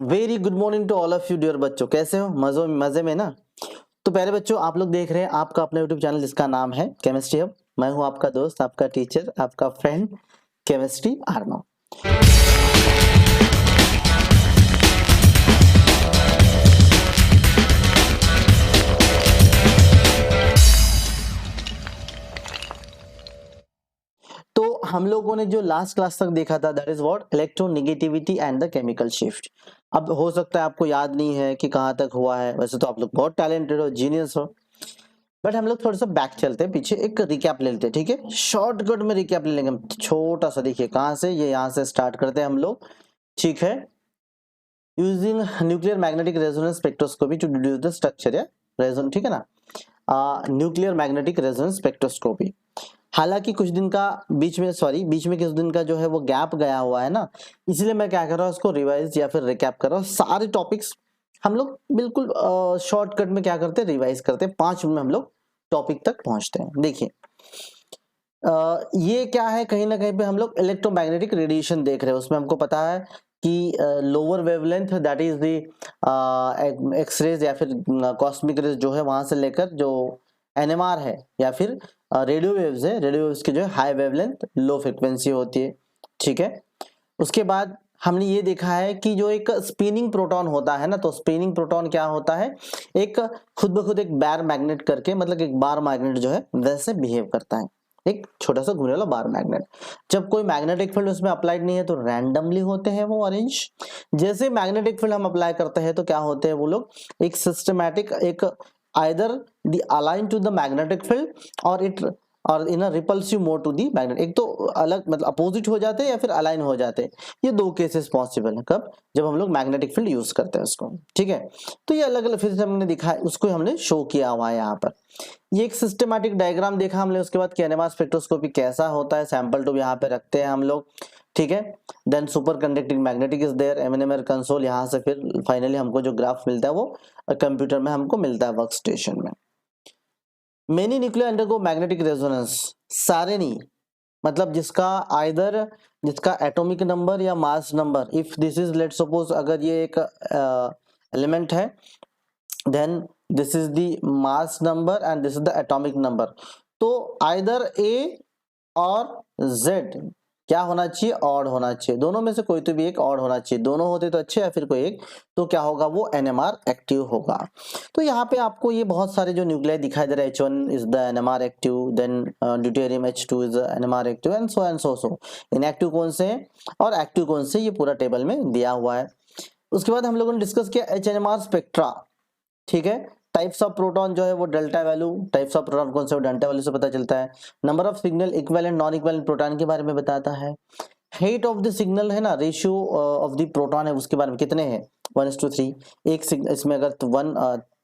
Very good morning to all of you dear बच्चों, कैसे हो? मजे में ना। तो पहले बच्चों, आप लोग देख रहे हैं आपका अपना यूट्यूब चैनल जिसका नाम है केमिस्ट्री हब। मैं हूं आपका दोस्त, आपका टीचर, आपका फ्रेंड केमिस्ट्री आर्नो। तो हम लोगों ने जो लास्ट क्लास तक देखा था, that is what, electronegativity and the chemical shift. अब हो सकता है आपको याद नहीं है कि कहां तक हुआ है, वैसे तो आप लोग बहुत टैलेंटेड हो, जीनियस हो, बट हम लोग थोड़ा सा बैक चलते हैं, पीछे एक रिकैप ले लेते हैं। ठीक है, शॉर्टकट में रिकैप ले लेंगे हम, छोटा सा। देखिए कहां से, ये यहां से स्टार्ट करते हैं हम लोग। ठीक है, using nuclear magnetic resonance spectroscopy to deduce the structure या रेजोन, ठीक है ना, न्यूक्लियर मैग्नेटिक रेजोनेंस स्पेक्ट्रोस्कोपी। हालांकि कुछ दिन का बीच में कुछ दिन का जो है वो गैप गया हुआ है ना, इसलिए मैं क्या कर रहा हूँ, उसको रिवाइज या फिर रिकैप कर रहा हूँ। सारे टॉपिक्स हम लोग बिल्कुल शॉर्टकट में क्या करते हैं, रिवाइज करते हैं। 5 मिनट में हम लोग टॉपिक तक पहुंचते हैं। देखिए ये क्या है, कहीं ना कहीं पे हम लोग इलेक्ट्रोमैग्नेटिक रेडिएशन देख रहे हैं। उसमें हमको पता है कि lower wavelength, that is the X rays या फिर कॉस्मिक रेज जो है, वहां से लेकर जो एनएमआर है या फिर रेडियो वेव्स है, रेडियो वेव्स की जो है हाई वेवलेंथ लो फ्रिक्वेंसी होती है। ठीक है, उसके बाद हमने ये देखा है कि जो एक स्पिनिंग प्रोटॉन होता है ना, तो स्पिनिंग प्रोटॉन क्या होता है, एक खुद ब खुद एक बार मैग्नेट करके, मतलब एक बार मैग्नेट जो है वैसे बिहेव करता है, एक छोटा सा घूमने वाला बार मैग्नेट। जब कोई मैग्नेटिक फील्ड उसमें अप्लाइड नहीं है तो रैंडमली होते हैं वो अरेंज। जैसे मैग्नेटिक फील्ड हम अप्लाई करते हैं तो क्या होते हैं वो लोग, एक सिस्टमैटिक, एक either the align to the magnetic field or it or in repulsive mode to the magnet. एक तो अलग मतलब अपोजिट हो जाते हैं या फिर अलाइन हो जाते हैं। ये दो केसेस पॉसिबल है, कब, जब हम लोग मैग्नेटिक फील्ड यूज करते हैं उसको। ठीक है, तो ये अलग अलग फिर से हमने दिखा है, उसको हमने शो किया हुआ है यहाँ पर। ये एक सिस्टमैटिक डायग्राम देखा हमने, उसके बाद एनएमआर स्पेक्ट्रोस्कोपी कैसा होता है, सैंपल ट्यूब यहाँ पे रखते हैं हम लोग। ठीक है, then superconducting magnetic is there, MNMR console, यहाँ से फिर फाइनली हमको जो ग्राफ मिलता है वो कंप्यूटर में हमको मिलता है वर्क स्टेशन में। Many nuclear undergo magnetic resonance, सारे नहीं, मतलब जिसका एटॉमिक नंबर या mass number, if this is, let suppose अगर ये एक एलिमेंट है, then this is the mass number and this is the atomic number. तो आइदर ए और जेड क्या होना चाहिए, ऑड होना चाहिए। दोनों में से कोई तो भी एक ऑड होना चाहिए, दोनों होते तो अच्छे, या फिर कोई एक, तो क्या होगा, वो एनएमआर एक्टिव होगा। तो यहाँ पे आपको ये बहुत सारे जो न्यूक्लियाई दिखाई दे रहे हैं, H1 is the NMR active, then deuterium H2 is the NMR active, and so inactive कौन से हैं और एक्टिव कौन से, ये पूरा टेबल में दिया हुआ है। उसके बाद हम लोगों ने डिस्कस किया एचएनएमआर स्पेक्ट्रा। ठीक है, टाइप्स ऑफ प्रोटॉन जो है वो delta value, types of proton कौन से, वो डेल्टा वैल्यू से पता चलता है। Number of signal, equivalent non equivalent proton के बारे में बताता है। हेट ऑफ द सिग्नल है ना, रेशियो ऑफ द प्रोटॉन है, उसके बारे में कितने हैं, 1:3। एक सिग्नल इसमें अगर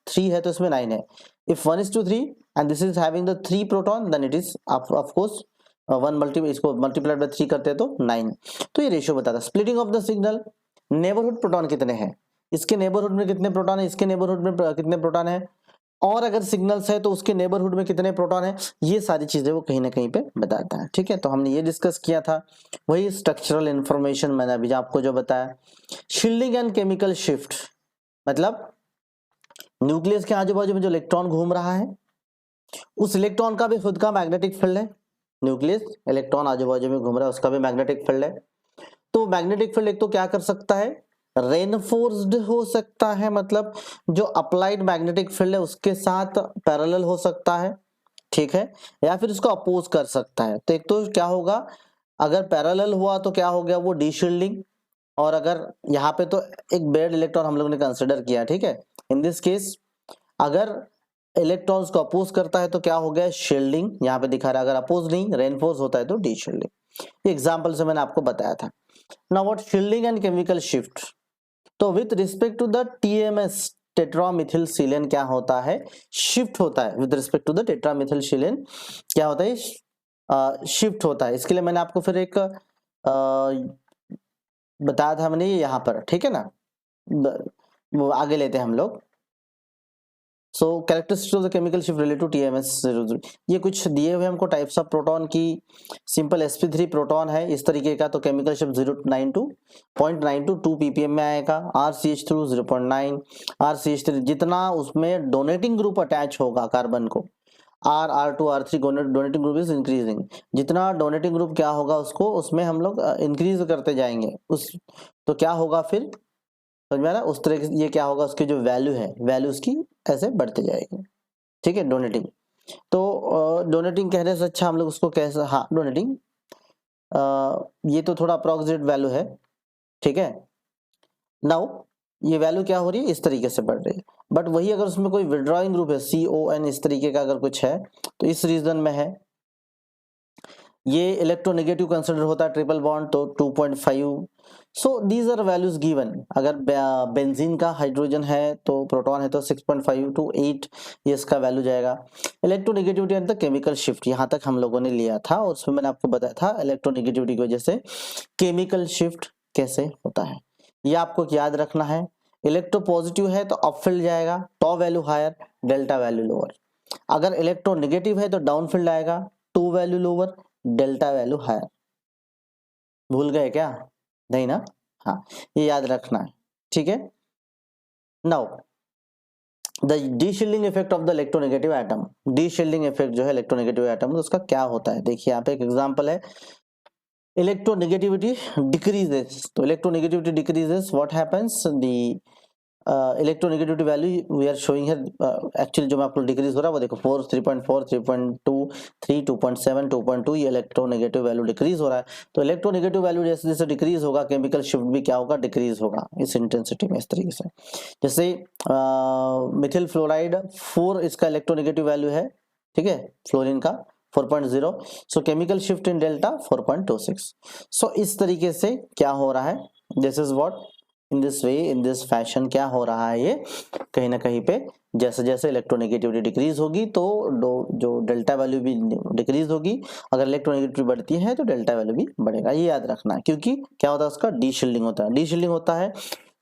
3 है तो इसमें 9 है। If 1:3 and this is having the 3 proton, then it is of course 1 इसको मल्टीप्लाइड बाय 3 करते हैं तो 9। तो ये रेशियो बताता है। Splitting of the signal, neighbourhood proton कितने हैं, इसके नेबरहुड में कितने प्रोटॉन है, इसके नेबरहुड में कितने प्रोटॉन है, और अगर सिग्नल्स है तो उसके नेबरहुड में कितने प्रोटॉन है, ये सारी चीजें वो कहीं ना कहीं पे बताता है। ठीक है, तो हमने ये डिस्कस किया था, वही स्ट्रक्चरल इंफॉर्मेशन मैंने अभी आपको जो बताया। शील्डिंग एंड केमिकल शिफ्ट, मतलब न्यूक्लियस के आजू बाजू में जो इलेक्ट्रॉन घूम रहा है, उस इलेक्ट्रॉन का भी खुद का मैग्नेटिक फील्ड है। न्यूक्लियस इलेक्ट्रॉन आजू बाजू में घूम रहा है, उसका भी मैग्नेटिक फील्ड है। तो मैग्नेटिक फील्ड एक तो क्या कर सकता है, रेनफोर्स्ड हो सकता है, मतलब जो अप्लाइड मैग्नेटिक फील्ड है उसके साथ पैरेलल हो सकता है। ठीक है, या फिर उसको अपोज कर सकता है। तो एक तो क्या होगा, अगर पैरेलल हुआ तो क्या हो गया, वो डीशील्डिंग। और अगर यहाँ पे तो एक बेड इलेक्ट्रॉन हम लोग ने कंसिडर किया, ठीक है, इन दिस केस अगर इलेक्ट्रॉन्स को अपोज करता है तो क्या हो गया, शील्डिंग, यहाँ पे दिखा रहा है। अगर अपोज नहीं, रेनफोर्स होता है तो डीशील्डिंग। एग्जाम्पल से मैंने आपको बताया था। Now what shielding and chemical shift, तो with respect to the TMS, tetramethylsilane क्या होता है, शिफ्ट होता है। With respect to the tetramethylsilane क्या होता है, शिफ्ट होता है। इसके लिए मैंने आपको फिर एक बताया था मैंने, ये यहाँ पर, ठीक है ना, वो आगे लेते हैं हम लोग। So characteristics of the chemical shift related to TMS 00, ये कुछ दिए हुए हमको टाइप्स ऑफ प्रोटॉन की। सिंपल sp3 प्रोटॉन है इस तरीके का, तो केमिकल शिफ्ट 0.92 ppm में आएगा। RCH3 0.9, RCH3 जितना उसमें डोनेटिंग ग्रुप अटैच होगा कार्बन को, R2 R3 donating group is increasing, जितना डोनेटिंग ग्रुप क्या होगा उसको उसमें हम लोग इंक्रीज करते जाएंगे उस, तो क्या होगा फिर समझ में आ रहा है? उस तरह से ये क्या होगा, उसकी जो वैल्यू है वैल्यू उसकी ऐसे बढ़ते जाएगी। ठीक है, डोनेटिंग, तो डोनेटिंग कहने से अच्छा हम लोग उसको कैसे, हाँ डोनेटिंग, ये तो थोड़ा अप्रोक्सीमेट वैल्यू है। ठीक है, नाउ ये वैल्यू क्या हो रही है, इस तरीके से बढ़ रही है। बट वही अगर उसमें कोई विड्रॉइंग ग्रुप है CON इस तरीके का अगर कुछ है, तो इस रीजन में है ये इलेक्ट्रोनेगेटिव कंसिडर होता है ट्रिपल बॉन्ड, तो 2.5। So these are values given. अगर बेंजीन का हाइड्रोजन है तो प्रोटॉन है तो 6.5 to 8 ये इसका वैल्यू जाएगा। Electronegativity and the chemical shift यहाँ तक हम लोगों ने लिया था, और उसमें मैंने आपको बताया था इलेक्ट्रोनेगेटिविटी की वजह से केमिकल शिफ्ट कैसे होता है, ये आपको याद रखना है। इलेक्ट्रोपॉजिटिव है तो अपफील्ड जाएगा, tau value higher, delta value lower. अगर इलेक्ट्रोनेगेटिव है तो डाउनफील्ड आएगा, tau value lower, delta value higher. भूल गए क्या? नहीं ना? हाँ, ये याद रखना है। ठीक है, now the deshielding effect of the electronegative atom. Deshielding effect जो है इलेक्ट्रोनेगेटिव एटम तो उसका क्या होता है, देखिए यहाँ पे एक एग्जांपल है, इलेक्ट्रोनेगेटिविटी डिक्रीजेस, तो electronegativity decreases what happens, the electronegativity value we are showing here, actually जो मैं आपको डिक्रीज हो रहा है वो देखो 4, 3.4, 3.2, 3, 2.7, 2.2, ये इलेक्ट्रोनेगेटिव वैल्यू डिक्रीज हो रहा है। तो इलेक्ट्रोनेगेटिव वैल्यू जैसे जैसे डिक्रीज होगा केमिकल शिफ्ट भी क्या होगा, डिक्रीज होगा इस इंटेंसिटी में, इस तरीके से। जैसे मिथिल फ्लोराइड 4 इसका इलेक्ट्रोनेगेटिव वैल्यू है, ठीक है, फ्लोरीन का 4.0, सो केमिकल शिफ्ट इन डेल्टा 4.26। सो इस तरीके से क्या हो रहा है, this is what in this way, in this fashion क्या हो रहा है, ये कहीं ना कहीं पे जैसे जैसे इलेक्ट्रोनेगेटिविटी डिक्रीज होगी तो जो डेल्टा वैल्यू भी डिक्रीज होगी, अगर इलेक्ट्रोनेगेटिविटी बढ़ती है तो डेल्टा वैल्यू भी बढ़ेगा, ये याद रखना है। क्योंकि क्या होता है उसका डीशील्डिंग होता है, डीशील्डिंग होता है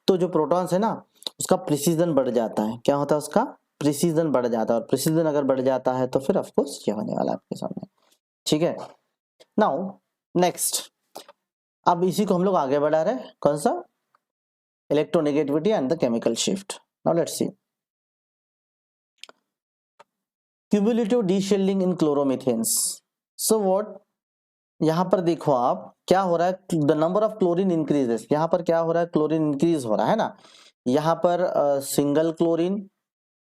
तो जो प्रोटॉन्स है ना उसका प्रिसीजन बढ़ जाता है, क्या होता है उसका प्रिसीजन बढ़ जाता है, और प्रिसीजन अगर बढ़ जाता है तो फिर ऑफकोर्स ये होने वाला है आपके सामने। ठीक है, नाउ नेक्स्ट, अब इसी को हम लोग आगे बढ़ा रहे हैं, कौन सा, electronegativity and the chemical shift. Now let's see cumulative deshielding in chloromethanes. So what, यहाँ पर देखो आप क्या हो रहा है, the number of chlorine increases, यहाँ पर क्या हो रहा है, क्लोरीन इंक्रीज हो रहा है ना, यहाँ पर single chlorine,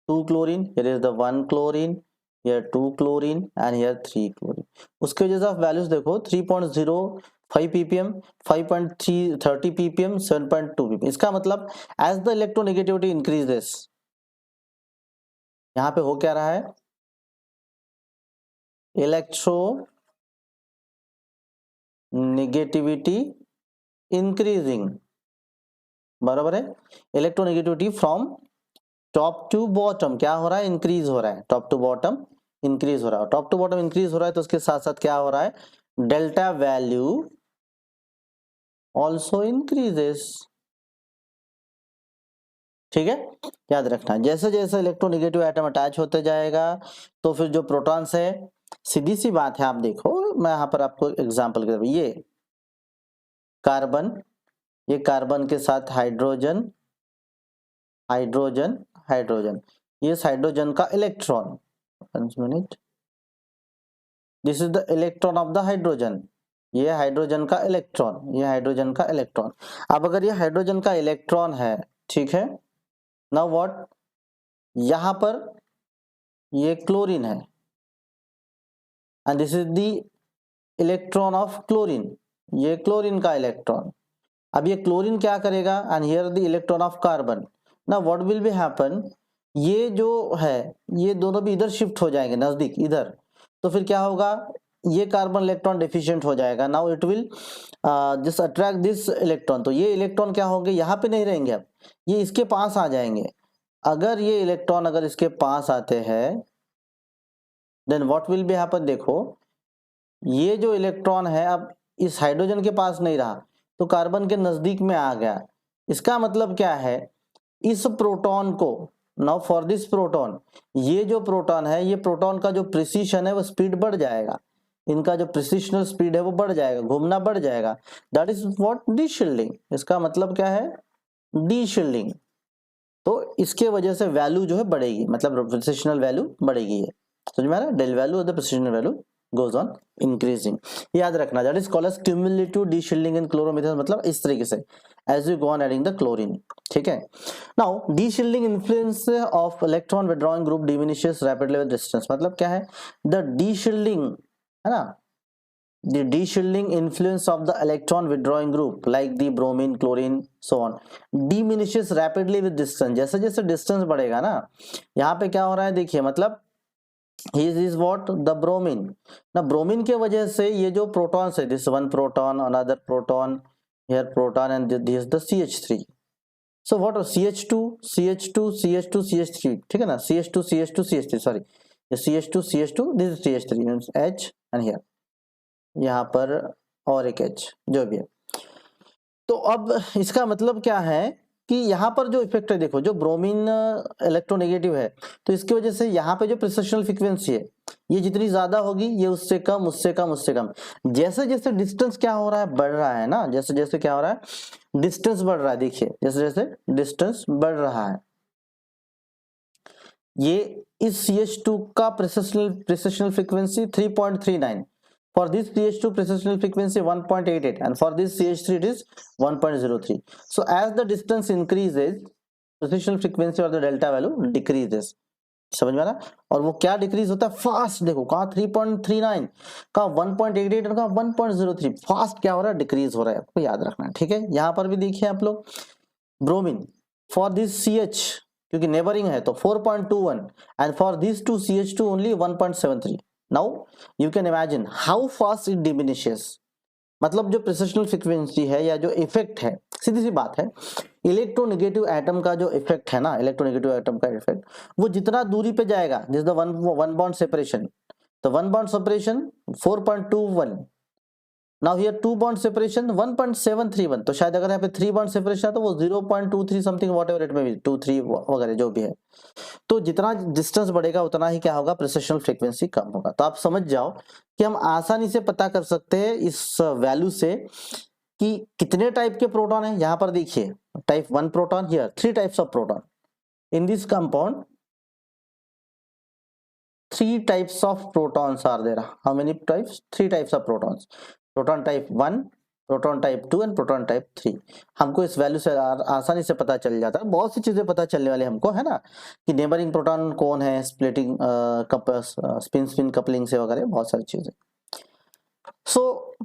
2 chlorine, here is the 1 chlorine, here 2 chlorine and here 3 chlorine. उसके वजह से आप वैल्यूज देखो 3.05 ppm, 5.30 ppm, 7.2 ppm। इसका मतलब एज द इलेक्ट्रोनेगेटिविटी इंक्रीजेस, यहाँ पे हो क्या रहा है, इलेक्ट्रो नेगेटिविटी इंक्रीजिंग, बराबर है, electronegativity from top to bottom क्या हो रहा है, इंक्रीज हो रहा है, टॉप टू बॉटम इंक्रीज हो रहा है, टॉप टू बॉटम इंक्रीज हो रहा है तो उसके साथ साथ क्या हो रहा है, डेल्टा वैल्यू ऑल्सो इंक्रीजेस। ठीक है, याद रखना जैसे जैसे इलेक्ट्रोनेगेटिव एटम अटैच होते जाएगा तो फिर जो प्रोटॉन्स है, सीधी सी बात है, आप देखो मैं यहाँ पर आपको एग्जांपल कर, ये कार्बन, ये कार्बन के साथ हाइड्रोजन, हाइड्रोजन, हाइड्रोजन, ये हाइड्रोजन का electron, 1 minute, this is the electron of the hydrogen, ये हाइड्रोजन का इलेक्ट्रॉन, ये हाइड्रोजन का इलेक्ट्रॉन। अब अगर ये हाइड्रोजन का इलेक्ट्रॉन है, ठीक है, नाउ व्हाट, यहां पर ये क्लोरीन है and this is the electron of chlorine, ये क्लोरीन का इलेक्ट्रॉन। अब ये क्लोरीन क्या करेगा, and here the electron of carbon, now what will be happen, ये जो है ये दोनों भी इधर शिफ्ट हो जाएंगे नजदीक इधर, तो फिर क्या होगा, ये कार्बन इलेक्ट्रॉन डेफिशिएंट हो जाएगा, now it will just attract this electron, तो ये इलेक्ट्रॉन क्या होंगे, यहाँ पे नहीं रहेंगे, अब ये इसके पास आ जाएंगे। अगर ये इलेक्ट्रॉन अगर इसके पास आते हैं then what will be happen, देखो ये जो इलेक्ट्रॉन है अब इस हाइड्रोजन के पास नहीं रहा तो कार्बन के नजदीक में आ गया। इसका मतलब क्या है, इस प्रोटॉन को नाउ फॉर दिस प्रोटॉन, ये जो प्रोटॉन है, ये प्रोटॉन का जो प्रिसिशन है वो स्पीड बढ़ जाएगा, इनका जो प्रिसिशनल स्पीड है वो बढ़ जाएगा, घूमना बढ़ जाएगा, दैट इज व्हाट डीशील्डिंग। इसका मतलब क्या है, डीशील्डिंग। तो इसके वजह से वैल्यू जो है बढ़ेगी, मतलब प्रिसिशनल वैल्यू बढ़ेगी है, समझ में आ रहा है, del value of the precessional value goes on increasing। याद रखना that is called as cumulative deshielding in chloromethanes, मतलब इस तरीके से as you go on adding the chlorine, ठीक है। now deshielding influence of electron withdrawing group diminishes rapidly with distance, मतलब क्या है, the deshielding है ना, the deshielding influence of the electron withdrawing group like the bromine, chlorine, so on diminishes rapidly with distance। जैसे जैसे distance बढ़ेगा ना, यहाँ पे क्या हो रहा है देखिए, मतलब is what the bromine, ना bromine के वजह से ये जो protons है, this one proton, another proton, here proton, and this is the CH3। so what are CH2 CH2 CH2 CH3, ठीक है ना, CH2 CH2 CH3, sorry, ये CH2 CH2, this is CH3 means H, and here यहाँ पर और एक H जो भी है। तो अब इसका मतलब क्या है कि यहाँ पर जो इफेक्ट है, देखो जो ब्रोमीन इलेक्ट्रोनेगेटिव है, तो इसकी वजह से यहाँ पे जो प्रिसिशनल फ्रीक्वेंसी है ये जितनी ज्यादा होगी, ये उससे कम उससे कम उससे कम, जैसे जैसे डिस्टेंस क्या हो रहा है, बढ़ रहा है ना, जैसे जैसे क्या हो रहा है, डिस्टेंस बढ़ रहा है, देखिए जैसे जैसे डिस्टेंस बढ़ रहा है, ये इस CH2 का प्रिसिशनल frequency 3.39, for this CH2 precisional frequency 1.88, and for this CH3 it is 1.03। so as the distance increases, precisional frequency or the delta value decreases, समझ में आ रहा, और वो क्या डिक्रीज होता है, फास्ट, देखो कहा 3.39 का 1.88 और का 1.03, फास्ट क्या हो रहा है, डिक्रीज हो रहा है, आपको याद रखना है, ठीक है। यहाँ पर भी देखिए आप लोग, ब्रोमीन फॉर दिस CH क्योंकि नेबरिंग है तो 4.21, and for this two CH2 only 1.73। Now you can imagine how fast it diminishes, मतलब जो प्रिसिशनल फ्रीक्वेंसी है या जो इफेक्ट है, सीधी सी बात है, इलेक्ट्रोनेगेटिव एटम का जो इफेक्ट है ना, इलेक्ट्रोनेगेटिव एटम का इफेक्ट वो जितना दूरी पे जाएगा, this the one bond separation, तो one bond separation 4.21, now here two bond separation 1.731, तो शायद अगर यहाँ पे 3 बॉन्ड सेपरेशन है तो वो 0.23 something whatever it may be 23 वगैरह जो भी है, तो जितना डिस्टेंस बढ़ेगा उतना ही क्या होगा, प्रिसिशनल फ्रीक्वेंसी कम होगा। तो आप समझ जाओ कि हम आसानी से पता कर सकते हैं इस वैल्यू से कि कितने टाइप के प्रोटॉन हैं। यहाँ पर देखिए type 1 proton, here 3 types of proton in this compound, 3 types of protons are there. How many types, 3 types of protons, proton type 1, proton type 2 and proton type 3। हमको इस वैल्यू से आसानी से पता चल जाता है, बहुत सी चीजें पता चलने वाली हमको है ना, कि नेबरिंग प्रोटॉन कौन है, स्प्लिटिंग स्पिन स्पिन कपलिंग से वगैरह बहुत सारी चीजें। सो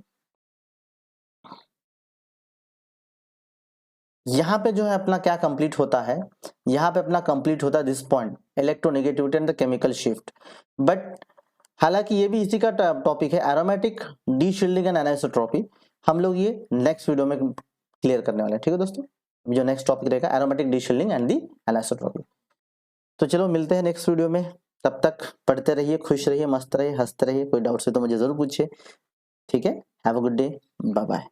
यहाँ पे जो है अपना क्या कंप्लीट होता है, यहाँ पे अपना कंप्लीट होता है this point, electronegativity and the chemical shift. But हालांकि ये भी इसी का टॉपिक है, एरोमेटिक डीशील्डिंग एंड एनिसोट्रॉपी, हम लोग ये नेक्स्ट वीडियो में क्लियर करने वाले हैं, ठीक है दोस्तों। जो नेक्स्ट टॉपिक रहेगा एरोमेटिक डीशील्डिंग एंड दी एनिसोट्रॉपी। तो चलो मिलते हैं नेक्स्ट वीडियो में, तब तक पढ़ते रहिए, खुश रहिए, मस्त रहिए, हंसते रहिए, कोई डाउट है तो मुझे जरूर पूछिए, ठीक है। Have a good day, bye bye.